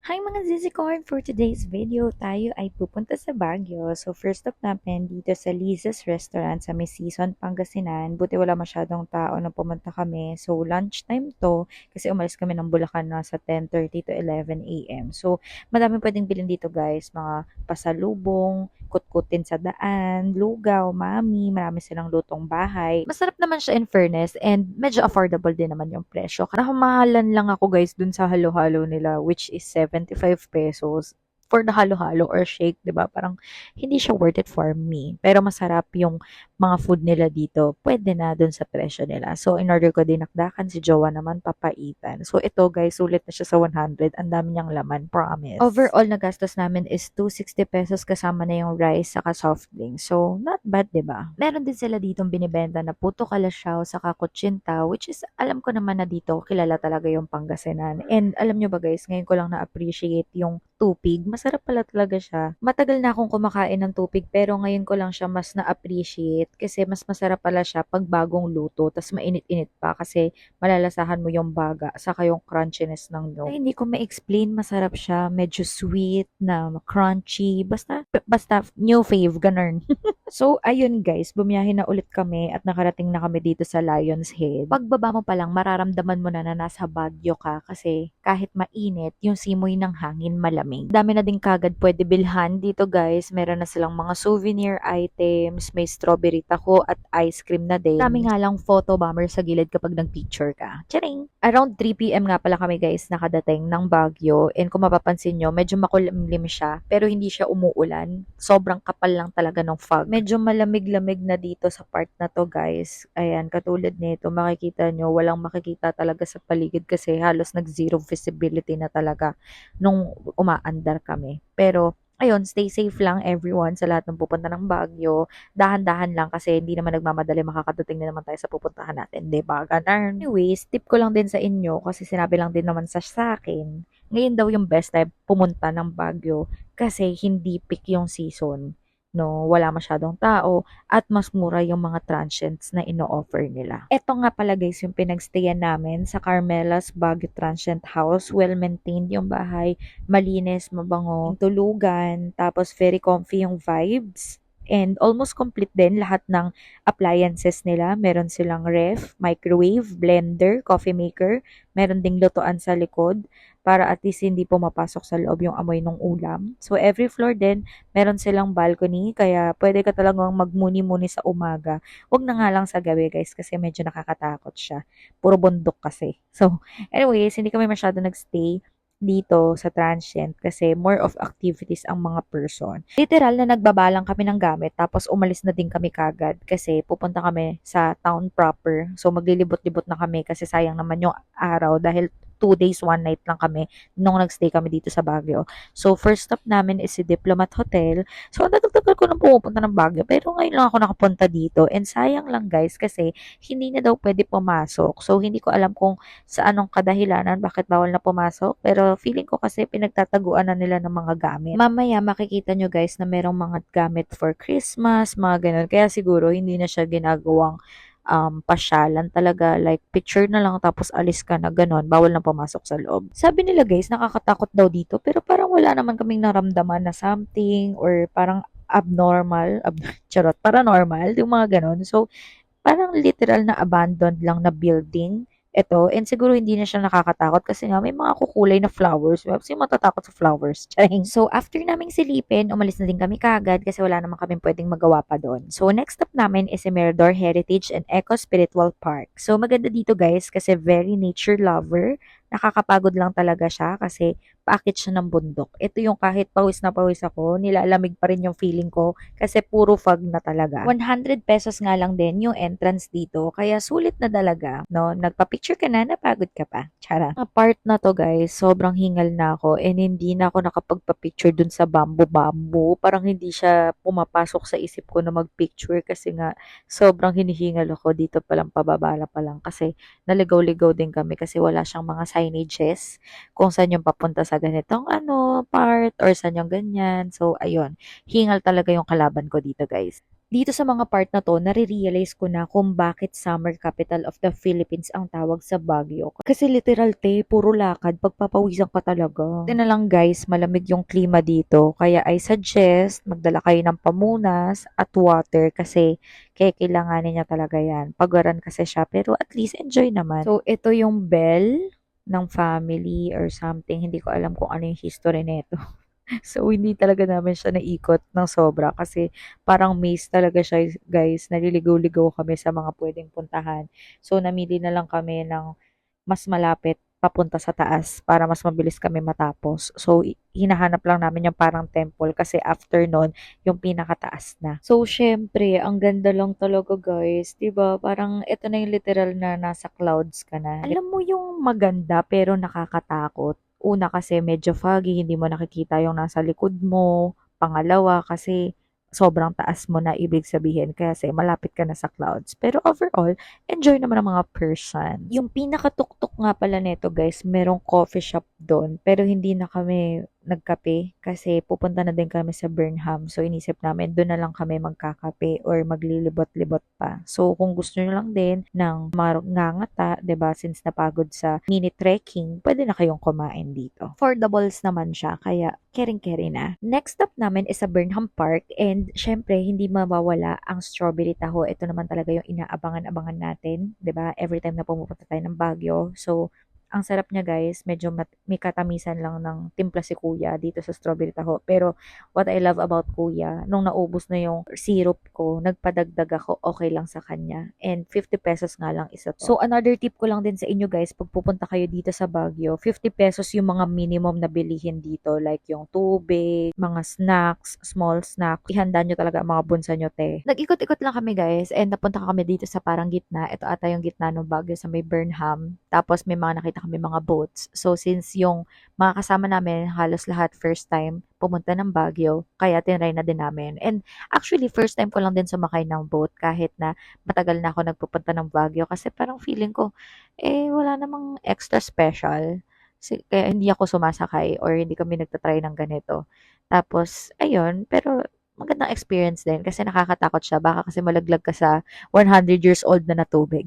Hi mga Zizicard! For today's video, tayo ay pupunta sa Baguio. So first stop natin dito sa Liza's Restaurant sa May Season, Pangasinan. Buti wala masyadong tao na pumunta kami. So lunchtime to kasi umalis kami ng Bulacan na sa 10:30 to 11 a.m. So madami pwedeng bilhin dito guys. Mga pasalubong, kutkutin sa daan, lugaw, mami, marami silang lutong bahay. Masarap naman siya in fairness and medyo affordable din naman yung presyo. Nakamahalan lang ako guys dun sa halo-halo nila which is 75 pesos for the halo-halo or shake, 'di ba? Parang hindi siya worth it for me. Pero masarap yung mga food nila dito. Pwede na dun sa presyo nila. So in order ko dinakdakan si Jowa naman papaitan. So ito guys, sulit na siya sa 100. Ang dami niyang laman, promise. Overall na gastos namin is 260 pesos kasama na yung rice saka soft drink. So not bad, 'di ba? Meron din sila ditong binibenta na puto kalasyaw saka kutsinta which is alam ko naman na dito kilala talaga yung Pangasinan. And alam nyo ba guys, ngayon ko lang na-appreciate yung tupig. Masarap pala talaga siya. Matagal na akong kumakain ng tupig pero ngayon ko lang siya mas na-appreciate kasi mas masarap pala siya pag bagong luto tas mainit-init pa kasi malalasahan mo yung baga saka yung crunchiness ng nyog. Ay, hindi ko ma-explain, masarap siya. Medyo sweet na crunchy. Basta new fave, ganun. So, ayun guys, bumiyahe na ulit kami at nakarating na kami dito sa Lion's Head. Pagbaba mo pa lang, mararamdaman mo na nasa Baguio ka kasi kahit mainit, yung simoy ng hangin malamig. Dami na din kagad pwede bilhan dito guys. Meron na silang mga souvenir items, may strawberry taho at ice cream na din. Dami nga lang photo bomber sa gilid kapag nag-picture ka. Charing! Around 3 p.m. nga pala kami guys nakadating ng Baguio and kung mapapansin nyo, medyo makulimlim siya pero hindi siya umuulan. Sobrang kapal lang talaga ng fog. Medyo malamig-lamig na dito sa part na to guys. Ayan, katulad nito, makikita nyo, walang makikita talaga sa paligid kasi halos nag-zero visibility na talaga nung umaandar kami. Pero ayun, stay safe lang everyone sa lahat ng pupunta ng Baguio. Dahan-dahan lang kasi hindi naman nagmamadali, makakadating din naman tayo sa pupuntahan natin, 'di ba? Ganun. Anyways, tip ko lang din sa inyo kasi sinabi lang din naman sa akin, ngayon daw yung best time pumunta ng Baguio kasi hindi peak yung season. No, wala masyadong tao at mas mura yung mga transients na ino-offer nila. Eto nga pala guys yung pinagstayan namin sa Carmela's Baguio Transient House. Well-maintained yung bahay, malinis, mabango, yung tulugan, tapos very comfy yung vibes. And almost complete din lahat ng appliances nila. Meron silang ref, microwave, blender, coffee maker. Meron ding lutuan sa likod para at least hindi pumapasok sa loob yung amoy ng ulam. So every floor din, meron silang balcony kaya pwede ka talagang magmuni-muni sa umaga. Wag na nga lang sa gabi guys kasi medyo nakakatakot siya. Puro bundok kasi. So anyways, hindi kami masyado nagstay dito sa transient kasi more of activities ang mga person. Literal na nagbabalang kami ng gamit tapos umalis na din kami kagad kasi pupunta kami sa town proper. So maglilibot-libot na kami kasi sayang naman yung araw dahil 2 days, 1 night lang kami nung nagstay kami dito sa Baguio. So, first stop namin is si Diplomat Hotel. So, ang tagal-tagal ko nang pumupunta ng Baguio pero ngayon lang ako nakapunta dito and sayang lang guys kasi hindi na daw pwede pumasok. So, hindi ko alam kung sa anong kadahilanan bakit bawal na pumasok pero feeling ko kasi pinagtataguan na nila ng mga gamit. Mamaya makikita nyo guys na merong mga gamit for Christmas, mga ganun. Kaya siguro hindi na siya ginagawang pasyalan talaga, like picture na lang tapos alis ka na ganon, bawal na pumasok sa loob. Sabi nila guys, nakakatakot daw dito pero parang wala naman kaming naramdaman na something or parang abnormal, charot, paranormal, yung mga ganon. So, parang literal na abandoned lang na building ito. And siguro hindi na siya nakakatakot kasi nga may mga kukulay na flowers. Kasi matatakot sa flowers. Charing. So, after naming silipin, umalis na din kami kagad kasi wala naman kami pwedeng magawa pa doon. So, next stop namin is si Mirador Heritage and Eco Spiritual Park. So, maganda dito guys kasi very nature lover. Nakakapagod lang talaga siya kasi paakit siya ng bundok. Ito yung kahit pawis na pawis ako, nilalamig pa rin yung feeling ko kasi puro fog na talaga. 100 pesos nga lang din yung entrance dito, kaya sulit na talaga, no? Nagpa-picture ka na, napagod ka pa. Tsara. Ang part na to guys, sobrang hingal na ako and hindi na ako nakapagpa-picture dun sa bamboo-bamboo. Parang hindi siya pumapasok sa isip ko na mag-picture kasi nga sobrang hinihingal ako dito palang pababala pa lang kasi naligaw-ligaw din kami kasi wala siyang mga signages kung saan yung papunta sa ganitong part or saan yung ganyan. So, ayun. Hingal talaga yung kalaban ko dito, guys. Dito sa mga part na 'to, nare-realize ko na kung bakit summer capital of the Philippines ang tawag sa Baguio. Kasi literal puro lakad, pagpapawisan ka talaga. Buti na lang guys, malamig yung klima dito. Kaya I suggest, magdala kayo ng pamunas at water kasi kailanganin niya talaga yan. Pagaran kasi siya, pero at least enjoy naman. So, ito yung bell ng family or something. Hindi ko alam kung ano yung history nito. So, hindi talaga namin siya naikot ng sobra kasi parang maze talaga siya, guys. Naliligaw-ligaw kami sa mga pwedeng puntahan. So, namili na lang kami ng mas malapit papunta sa taas para mas mabilis kami matapos. So, hinahanap lang namin yung parang temple kasi after nun, yung pinakataas na. So, syempre, ang ganda lang talaga, guys. 'Di ba? Parang ito na yung literal na nasa clouds ka na. Alam mo yung maganda pero nakakatakot. Una kasi medyo foggy, hindi mo nakikita yung nasa likod mo. Pangalawa kasi sobrang taas mo na ibig sabihin kasi malapit ka na sa clouds. Pero overall, enjoy naman ang mga person. Yung pinakatuktok nga pala nito guys, merong coffee shop doon. Pero hindi na kami nagkape kasi pupunta na din kami sa Burnham. So inisip namin doon na lang kami magkakape or maglilibot-libot pa. So kung gusto nyo lang din ng ngangata, 'di ba, since napagod sa mini trekking, pwede na kayong kumain dito. Affordables naman siya, kaya kering-keri na. Next stop namin is sa Burnham Park and syempre hindi mawawala ang strawberry taho. Ito naman talaga yung inaabangan-abangan natin, 'di ba? Every time na pumupunta tayo ng Baguio. So ang sarap niya guys, medyo may katamisan lang ng timpla si kuya dito sa strawberry taho. Pero what I love about kuya, nung naubos na yung syrup ko, nagpadagdag ako, okay lang sa kanya. And 50 pesos nga lang isa to. So another tip ko lang din sa inyo guys, pag pupunta kayo dito sa Baguio, 50 pesos yung mga minimum na bilihin dito. Like yung tubig, mga snacks, small snack. Ihanda nyo talaga ang mga bunsa nyo, te. Nag-ikot-ikot lang kami guys and napunta kami dito sa parang gitna. Ito ata yung gitna ng Baguio sa may Burnham. Tapos may mga nakita kami mga boats. So, since yung mga kasama namin, halos lahat first time pumunta ng Baguio, kaya tinry na din namin. And actually, first time ko lang din sumakay ng boat kahit na matagal na ako nagpupunta ng Baguio kasi parang feeling ko, wala namang extra special. Kaya hindi ako sumasakay or hindi kami nagtatry ng ganito. Tapos, ayun, pero magandang experience din kasi nakakatakot siya. Baka kasi malaglag ka sa 100 years old na tubig.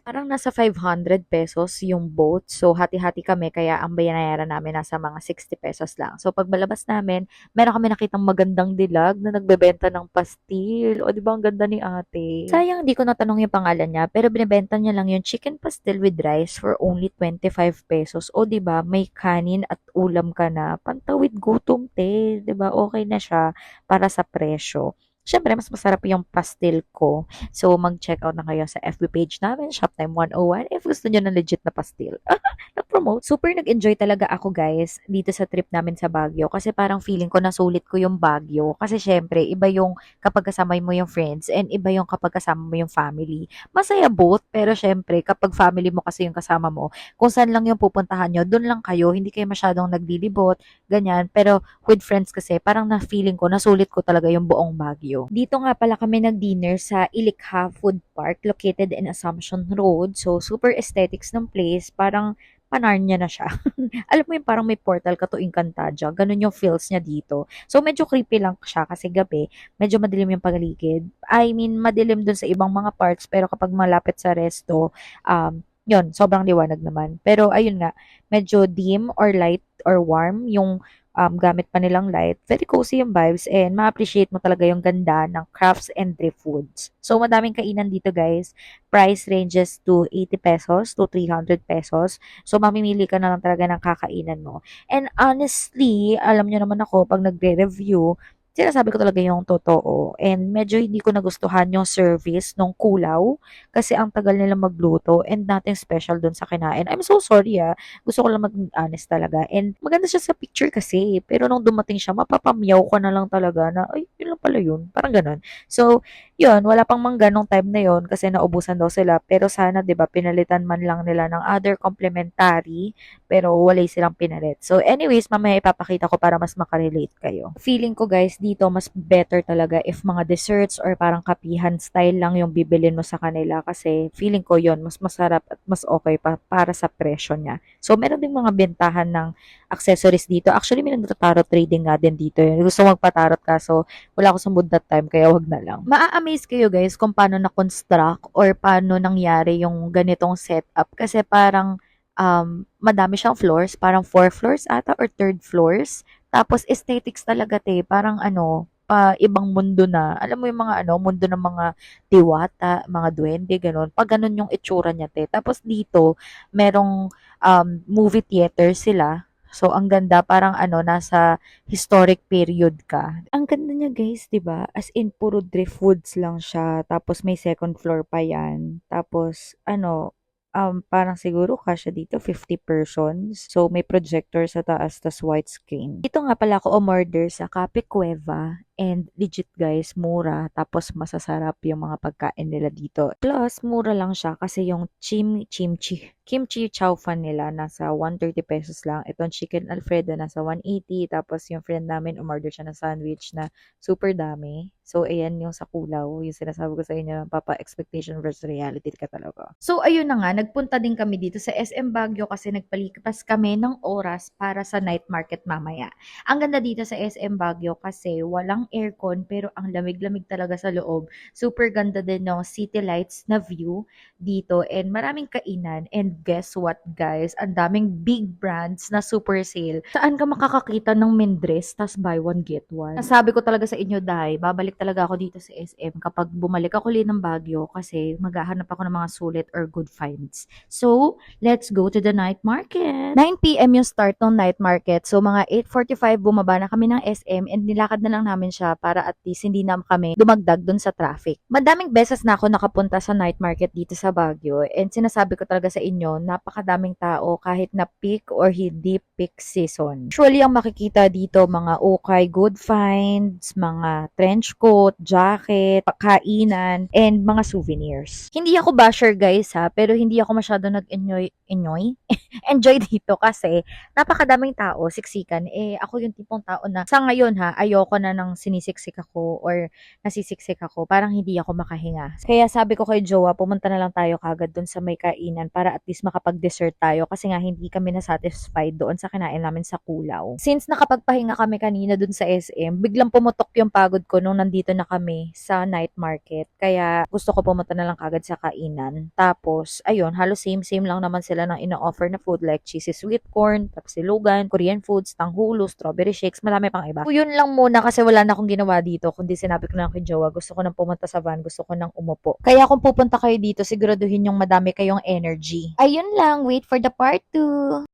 Parang nasa 500 pesos yung boat. So, hati-hati kami. Kaya ang binayaran namin nasa mga 60 pesos lang. So, pag malabas namin, meron kami nakitang magandang dilag na nagbebenta ng pastil. O, di ba ang ganda ni ate? Sayang, di ko natanong yung pangalan niya. Pero binibenta niya lang yung chicken pastil with rice for only 25 pesos. O, di ba may kanin at ulam ka na. Pantawid gutom, te. Di ba okay na siya para sa presyo. Siyempre, mas masarap yung pastil ko. So, mag-check out na kayo sa FB page namin, Shoptime 101, if gusto nyo ng legit na pastil. Na-promote. Super nag-enjoy talaga ako, guys, dito sa trip namin sa Baguio. Kasi parang feeling ko nasulit ko yung Baguio. Kasi syempre, iba yung kapag kasama mo yung friends and iba yung kapag kasama mo yung family. Masaya both, pero syempre, kapag family mo kasi yung kasama mo, kung saan lang yung pupuntahan nyo, dun lang kayo, hindi kayo masyadong naglilibot, ganyan. Pero with friends kasi, parang na-feeling ko, nasulit ko talaga yung buong Baguio. Dito nga pala kami nag-dinner sa Ilikha Food Park located in Assumption Road. So, super aesthetics ng place. Parang panarnya na siya. Alam mo yung parang may portal ka to Encantadia. Ganun yung feels niya dito. So, medyo creepy lang siya kasi gabi, medyo madilim yung paligid. I mean, madilim dun sa ibang mga parts, pero kapag malapit sa resto, yun, sobrang liwanag naman. Pero, ayun nga, medyo dim or light or warm yung gamit pa nilang light. Very cozy yung vibes and ma-appreciate mo talaga yung ganda ng crafts and thrift foods. So, madaming kainan dito guys. Price ranges to 80 pesos to 300 pesos. So, mamimili ka na lang talaga ng kakainan mo. And honestly, alam nyo naman ako, pag nagre-review, sinasabi ko talaga yung totoo. And medyo hindi ko nagustuhan yung service nung kulaw kasi ang tagal nila magluto and nothing special dun sa kinain. I'm so sorry gusto ko lang maging honest talaga. And maganda siya sa picture kasi. Pero nung dumating siya, mapapamyaw ka na lang talaga na, ay, yun lang pala yun. Parang ganun. So, yun, wala pang mangga nung time na yun kasi naubusan daw sila. Pero sana, di ba, pinalitan man lang nila ng other complementary pero wala silang pinalit. So anyways, mamaya ipapakita ko para mas makarelate kayo. Feeling ko guys, dito mas better talaga if mga desserts or parang kapihan style lang yung bibilin mo sa kanila kasi feeling ko yon mas masarap at mas okay pa para sa presyo niya. So meron ding mga bentahan ng accessories dito. Actually, may nagtatarot trading nga din dito. Gusto magpatarot ka, so wala ako sa mood that time, kaya wag na lang. Maa-amaze kayo guys kung paano na-construct or paano nangyari yung ganitong setup. Kasi parang madami siyang floors, parang 4 floors ata or 3rd floors. Tapos aesthetics talaga te, parang ano, pa ibang mundo na. Alam mo yung mga ano, mundo ng mga diwata, mga duwende, ganun. Pag ganun yung itsura niya te. Tapos dito, merong movie theater sila. So, ang ganda, parang ano, nasa historic period ka. Ang ganda niya guys, 'di ba? As in puro drift woods lang siya. Tapos may second floor pa 'yan. Tapos ano, parang siguro kasya dito 50 persons. So may projector sa taas tas white screen. Dito nga pala ako umorder sa Cafe Cueva and legit guys, mura. Tapos masasarap yung mga pagkain nila dito. Plus, mura lang siya kasi yung kimchi chow fan nila nasa 130 pesos lang. Itong chicken alfredo nasa 180. Tapos yung friend namin umorder siya ng sandwich na super dami. So, ayan yung sa Kulaw. Yung sinasabi ko sa inyo, papa expectation versus reality ka talaga. So, ayun na nga. Nagpunta din kami dito sa SM Baguio kasi nagpalipas kami ng oras para sa night market mamaya. Ang ganda dito sa SM Baguio kasi walang aircon pero ang lamig-lamig talaga sa loob. Super ganda din ng city lights na view dito and maraming kainan. And guess what guys? Ang daming big brands na super sale. Saan ka makakakita ng Mendres tas buy one get one? Nasabi ko talaga sa inyo dahil babalik talaga ako dito sa SM kapag bumalik ako ulit ng Baguio kasi maghahanap ako ng mga sulit or good finds. So, let's go to the night market. 9 p.m. yung start ng night market. So, mga 8:45 bumaba na kami ng SM and nilakad na lang namin siya para at least hindi na kami dumagdag dun sa traffic. Madaming beses na ako nakapunta sa night market dito sa Baguio and sinasabi ko talaga sa inyo, napakadaming tao kahit na peak or hindi peak season. Usually, ang makikita dito mga ukay, good finds, mga trench coat, jacket, pakainan, and mga souvenirs. Hindi ako basher guys ha, pero hindi ako masyado enjoy dito kasi napakadaming tao, siksikan. Eh, ako yung tipong tao na sa ngayon ha, ayoko na ng sinisiksik ako or nasisiksik ako. Parang hindi ako makahinga. Kaya sabi ko kay Jowa, pumunta na lang tayo kagad dun sa may kainan para at least makapag-dessert tayo kasi nga hindi kami na-satisfied doon sa kinain namin sa Kulaw. Since nakapagpahinga kami kanina dun sa SM, biglang pumutok yung pagod ko nung nandito na kami sa night market. Kaya gusto ko pumunta na lang kagad sa kainan. Tapos, ayun, halos same-same lang naman sila ng ina-offer na food like cheesy sweet corn, tapsilugan, Korean foods, tanghulo, strawberry shakes, marami pang iba. So, yun lang muna kasi wala na akong ginawa dito. Kundi sinabi ko na kay Jowa, gusto ko nang pumunta sa van, gusto ko nang umupo. Kaya kung pupunta kayo dito, siguraduhin yung madami kayong energy. Ayun lang, wait for the part 2.